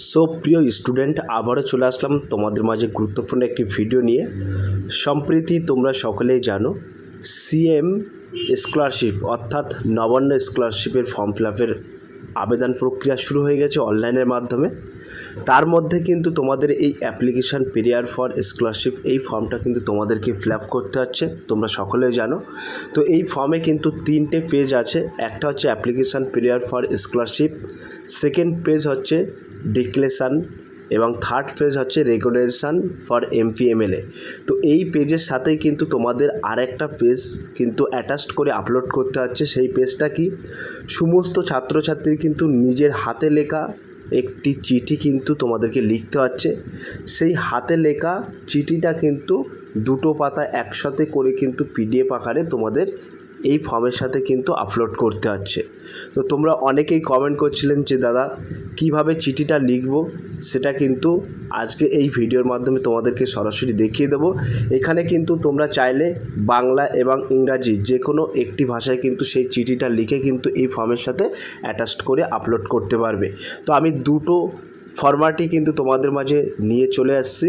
So প্রিয় student, আবারও চলে আসলাম তোমাদের মাঝে গুরুত্বপূর্ণ একটি ভিডিও নিয়ে। সম্প্রতি তোমরা সকলেই জানো সিএম স্কলারশিপ অর্থাৎ নবান্ন স্কলারশিপের ফর্ম ফিল আপের আবেদন প্রক্রিয়া শুরু হয়ে গেছে অনলাইনের মাধ্যমে। তার মধ্যে কিন্তু তোমাদের এই অ্যাপ্লিকেশান পিরিয়ড ফর স্কলারশিপ এই ফর্মটা কিন্তু তোমাদেরকে ফিল আপ করতে হচ্ছে, তোমরা সকলেই জানো। তো এই ফর্মে কিন্তু 3টে পেজ আছে। একটা হচ্ছে application period for scholarship, second page হচ্ছে ডিক্লেরেশন এবং থার্ড পেজ হচ্ছে রেগুলেশন ফর এমপিএমএলএ। তো এই পেজের সাথেই কিন্তু তোমাদের আরেকটা পেজ কিন্তু অ্যাটাচড করে আপলোড করতে হচ্ছে। সেই পেজটা কি, সমস্ত ছাত্রছাত্রী কিন্তু নিজের হাতে লেখা একটি চিঠি কিন্তু তোমাদেরকে লিখতে হচ্ছে। সেই হাতে লেখা চিঠিটা কিন্তু 2টো পাতা একসাথে করে কিন্তু পিডিএফ আকারে তোমাদের এই ফর্মের সাথে কিন্তু আপলোড করতে হচ্ছে। তো তোমরা অনেকেই কমেন্ট করছিলেন যে দাদা কিভাবে চিঠিটা লিখব, সেটা কিন্তু আজকে এই ভিডিওর মাধ্যমে তোমাদেরকে সরাসরি দেখিয়ে দেবো। এখানে কিন্তু তোমরা চাইলে বাংলা এবং ইংরাজি যে কোনো একটি ভাষায় কিন্তু সেই চিঠিটা লিখে কিন্তু এই ফর্মের সাথে অ্যাটাচড করে আপলোড করতে পারবে। তো আমি 2টো ফরম্যাটই কিন্তু তোমাদের মাঝে নিয়ে চলে আসছি,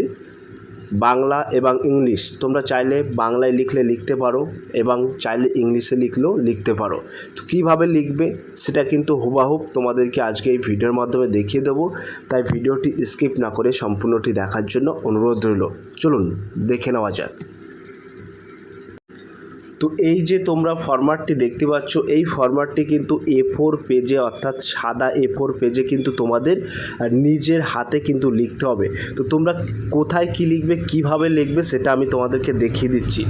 বাংলা এবং ইংলিশ। তোমরা চাইলে বাংলায় লিখলে লিখতে পারো এবং চাইলে ইংলিশে লিখলেও লিখতে পারো। তো কীভাবে লিখবে সেটা কিন্তু হুবহু তোমাদেরকে আজকে এই ভিডিওর মাধ্যমে দেখিয়ে দেবো। তাই ভিডিওটি স্কিপ না করে সম্পূর্ণটি দেখার জন্য অনুরোধ রইল। চলুন দেখে নেওয়া যাক। তো এই যে তোমরা ফরম্যাটটি দেখতে পাচ্ছ, এই ফরম্যাটটি কিন্তু A4 পেজে অর্থাৎ সাদা A4 পেজে কিন্তু তোমাদের নিজের হাতে কিন্তু লিখতে হবে। তো তোমরা কোথায় কি লিখবে, কিভাবে লিখবে সেটা আমি তোমাদেরকে দেখিয়ে দিচ্ছি।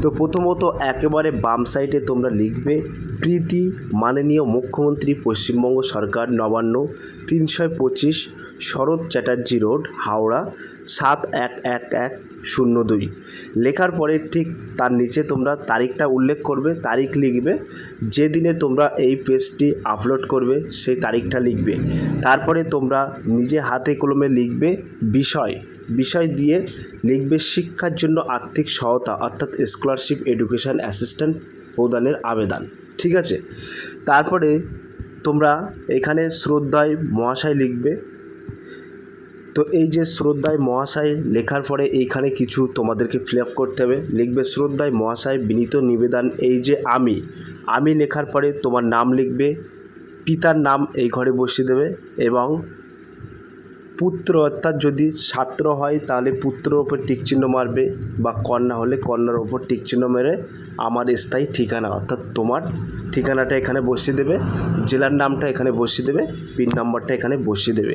তো প্রথমত একেবারে বাম সাইডে তোমরা লিখবে প্রীতি মাননীয় মুখ্যমন্ত্রী পশ্চিমবঙ্গ সরকার নবান্ন 325 শরৎ চ্যাটার্জি রোড হাওড়া 711102। লেখার পরে ঠিক তার নিচে তোমরা তারিখটা উল্লেখ করবে, তারিখ লিখবে, যে দিনে তোমরা এই পেজটি আপলোড করবে সেই তারিখটা লিখবে। তারপরে তোমরা নিজে হাতে কলমে লিখবে বিষয় দিয়ে লিখবে শিক্ষার জন্য আর্থিক সহায়তা অর্থাৎ স্কলারশিপ এডুকেশন অ্যাসিস্ট্যান্ট প্রদানের আবেদন, ঠিক আছে। তারপরে তোমরা এখানে শ্রদ্ধায় মহাশয় লিখবে। তো এই যে শ্রদ্ধায় মহাশয় লেখার পরে এইখানে কিছু তোমাদেরকে ফিল আপ করতে হবে। লিখবে শ্রদ্ধায় মহাশয় বিনীত নিবেদন, এই যে আমি লেখার পরে তোমার নাম লিখবে, পিতার নাম এই ঘরে বসিয়ে দেবে এবং পুত্র অর্থাৎ যদি ছাত্র হয় তাহলে পুত্রর ওপর টিকচিহ্ন মারবে বা কন্যা হলে কন্যার ওপর টিকচিহ্ন মেরে আমার স্থায়ী ঠিকানা অর্থাৎ তোমার ঠিকানাটা এখানে বসিয়ে দেবে, জেলার নামটা এখানে বসিয়ে দেবে, পিন নাম্বারটা এখানে বসিয়ে দেবে।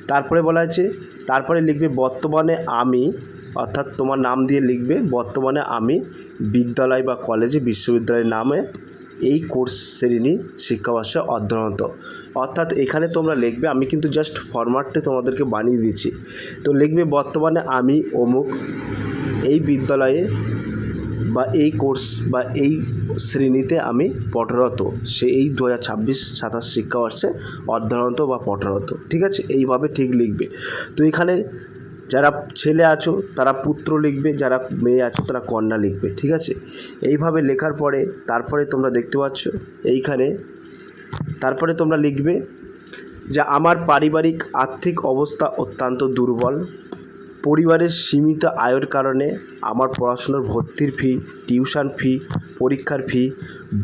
তারপরে বলা আছে, তারপরে লিখবে বর্তমানে আমি অর্থাৎ তোমার নাম দিয়ে লিখবে বর্তমানে আমি বিদ্যালয় বা কলেজে বিশ্ববিদ্যালয়ের নামে এই কোর্স শ্রেণী শিক্ষাবর্ষে অধ্যয়নরত। অর্থাৎ এখানে তোমরা লিখবে, আমি কিন্তু জাস্ট ফরম্যাটটা তোমাদেরকে বানিয়ে দিচ্ছি। তো লিখবে বর্তমানে আমি অমুক এই বিদ্যালয়ে বা এই কোর্স বা এই শ্রেণীতে আমি পঠরত, সে এই 2026-27 শিক্ষাবর্ষে অধ্যয়নরত বা পঠরত, ঠিক আছে। এইভাবে ঠিক লিখবে। তো এখানে যারা ছেলে আছো তারা পুত্র লিখবে, যারা মেয়ে আছো তারা কন্যা লিখবে, ঠিক আছে। এইভাবে লেখার পরে তারপরে তোমরা দেখতে পাচ্ছ এইখানে, তারপরে তোমরা লিখবে যে আমার পারিবারিক আর্থিক অবস্থা অত্যন্ত দুর্বল, পরিবারের সীমিত আয়ের কারণে আমার পড়াশোনার ভর্তির ফি, টিউশন ফি, পরীক্ষার ফি,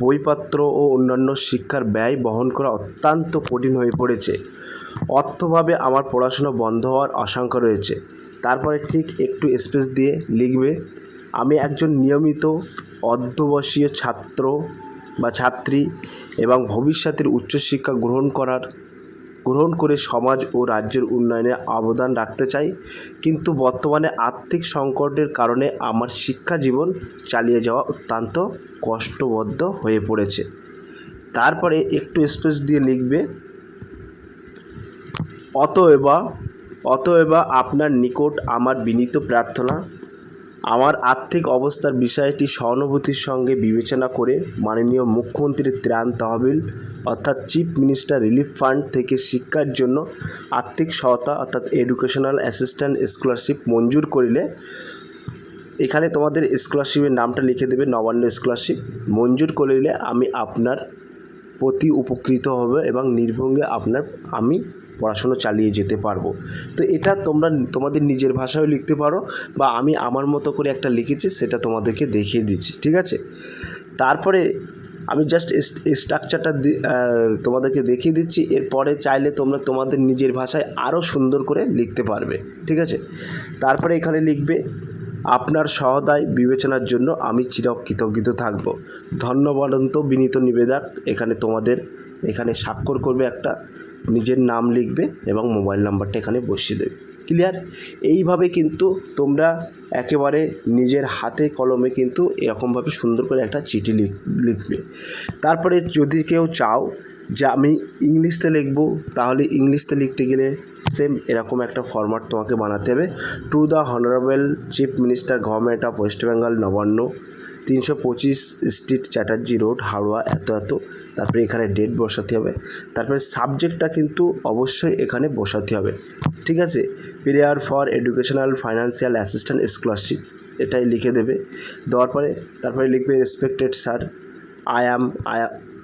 বইপত্র ও অন্যান্য শিক্ষার ব্যয় বহন করা অত্যন্ত কঠিন হয়ে পড়েছে। অর্থভাবে আমার পড়াশোনা বন্ধ হওয়ার আশঙ্কা রয়েছে। তারপরে ঠিক একটু স্পেস দিয়ে লিখবে আমি একজন নিয়মিত অর্ধবর্ষীয় ছাত্র বা ছাত্রী এবং ভবিষ্যতের উচ্চশিক্ষা গ্রহণ করে সমাজ ও রাজ্যের উন্নয়নে অবদান রাখতে চাই, কিন্তু বর্তমানে আর্থিক সংকটের কারণে আমার শিক্ষা জীবন চালিয়ে যাওয়া অত্যন্ত কষ্টবদ্ধ হয়ে পড়েছে। তারপরে একটু স্পেস দিয়ে লিখবে অতএব আপনার নিকট আমার বিনীত প্রার্থনা, আমার আর্থিক অবস্থার বিষয়টি সহানুভূতির সঙ্গে বিবেচনা করে মাননীয় মুখ্যমন্ত্রীর ত্রাণ তহবিল অর্থাৎ চিফ মিনিস্টার রিলিফ ফান্ড থেকে শিক্ষার জন্য আর্থিক সহায়তা অর্থাৎ এডুকেশনাল অ্যাসিস্ট্যান্ট স্কলারশিপ মঞ্জুর করিলে, এখানে তোমাদের স্কলারশিপের নামটা লিখে দেবে নবান্ন স্কলারশিপ মঞ্জুর করিলে আমি আপনার প্রতি উপকৃত হবে এবং নির্ভঙ্গে আমি পড়াশুনো চালিয়ে যেতে পারবো। তো এটা তোমরা তোমাদের নিজের ভাষায়ও লিখতে পারো, বা আমি আমার মতো করে একটা লিখেছি সেটা তোমাদেরকে দেখিয়ে দিচ্ছি, ঠিক আছে। তারপরে আমি জাস্ট স্ট্রাকচারটা তোমাদেরকে দেখিয়ে দিচ্ছি, এরপরে চাইলে তোমরা তোমাদের নিজের ভাষায় আরও সুন্দর করে লিখতে পারবে, ঠিক আছে। তারপরে এখানে লিখবে, আপনার সহায়তায় বিবেচনার জন্য আমি চিরকৃতজ্ঞ থাকব, ধন্যবাদন্ত বিনীত নিবেদক। এখানে তোমাদের এখানে স্বাক্ষর করবে, একটা নিজের নাম লিখবে এবং মোবাইল নাম্বারটা এখানে বসিয়ে দেবে। ক্লিয়ার? এইভাবে কিন্তু তোমরা একেবারে নিজের হাতে কলমে কিন্তু এরকমভাবে সুন্দর করে একটা চিঠি লিখবে। তারপরে যদি কেউ চাও যে আমি ইংলিশতে লিখব, তাহলে ইংলিশতে লিখতে গেলে সেম এরকম একটা ফরম্যাট তোমাকে বানাতে হবে। To the honourable chief minister government of West Bengal, Nabanna, 325 street, Chatterjee road, Howrah, এত এত। তারপরে এখানে ডেট বসাতে হবে। তারপরে সাবজেক্টটা কিন্তু অবশ্যই এখানে বসাতে হবে, ঠিক আছে। Prayer for educational financial assistant scholarship, এটাই লিখে দেবে। দেওয়ার পরে তারপরে লিখবে রেসপেক্টেড স্যার,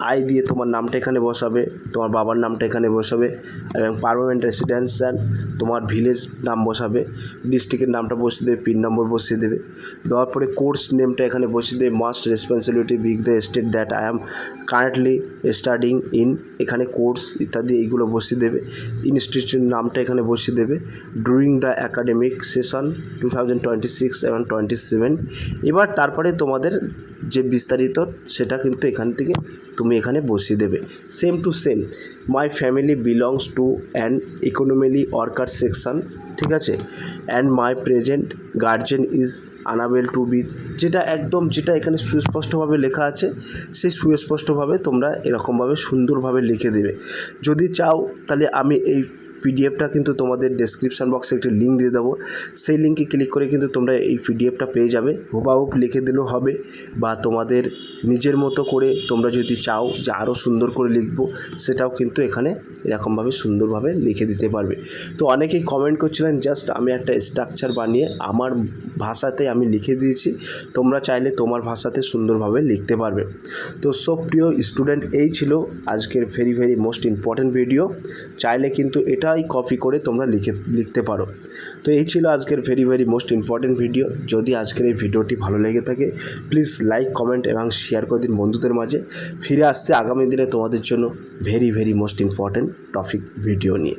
আই দিয়ে তোমার নামটা এখানে বসাবে, তোমার বাবার নামটা এখানে বসাবে, এবং পার্মানেন্ট রেসিডেন্স স্যার তোমার ভিলেজ নাম বসাবে, ডিস্ট্রিক্টের নামটা বসিয়ে দেবে, পিন নম্বর বসিয়ে দেবে। দেওয়ার পরে কোর্স নেমটা এখানে বসিয়ে দেবে, must responsibility big the state that I am currently studying in, এখানে কোর্স ইত্যাদি এইগুলো বসিয়ে দেবে। ইনস্টিটিউট নামটা এখানে বসিয়ে দেবে। ডুরিং দ্য অ্যাকাডেমিক সেশন 2026 এবং 27। এবার তারপরে তোমাদের যে বিস্তারিত সেটা কিন্তু এখান থেকে তুমি এখানে বসিয়ে দেবে। Same to same, my family belongs to an economically worker section, ঠিক আছে। And my present guardian is unable to be, যেটা একদম যেটা এখানে সুস্পষ্টভাবে লেখা আছে সেই সুস্পষ্টভাবে তোমরা এরকমভাবে সুন্দরভাবে লিখে দেবে। যদি চাও তাহলে আমি এই পিডিএফটা কিন্তু তোমাদের ডেসক্রিপশান বক্সে একটি লিঙ্ক দিয়ে দেবো, সেই লিঙ্কে ক্লিক করে কিন্তু তোমরা এই পিডিএফটা পেয়ে যাবে। হুবাহুব লিখে দিলেও হবে, বা তোমাদের নিজের মতো করে তোমরা যদি চাও যে আরও সুন্দর করে লিখবো, সেটাও কিন্তু এখানে এরকমভাবে সুন্দরভাবে লিখে দিতে পারবে। তো অনেকেই কমেন্ট করছিলেন, জাস্ট আমি একটা স্ট্রাকচার বানিয়ে আমার ভাষাতে আমি লিখে দিয়েছি, তোমরা চাইলে তোমার ভাষাতে সুন্দরভাবে লিখতে পারবে। তো সব প্রিয় স্টুডেন্ট, এই ছিল আজকের very very most important video. চাইলে কিন্তু এটাই কপি করে তোমরা লিখতে পারো। তো এই ছিল আজকের very very most important video. যদি আজকের এই ভিডিওটি ভালো লেগে থাকে প্লিজ লাইক, কমেন্ট এবং শেয়ার করে দিন বন্ধুদের মাঝে। ফিরে আসছে আগামী দিনে তোমাদের জন্য very very most important topic video নিয়ে।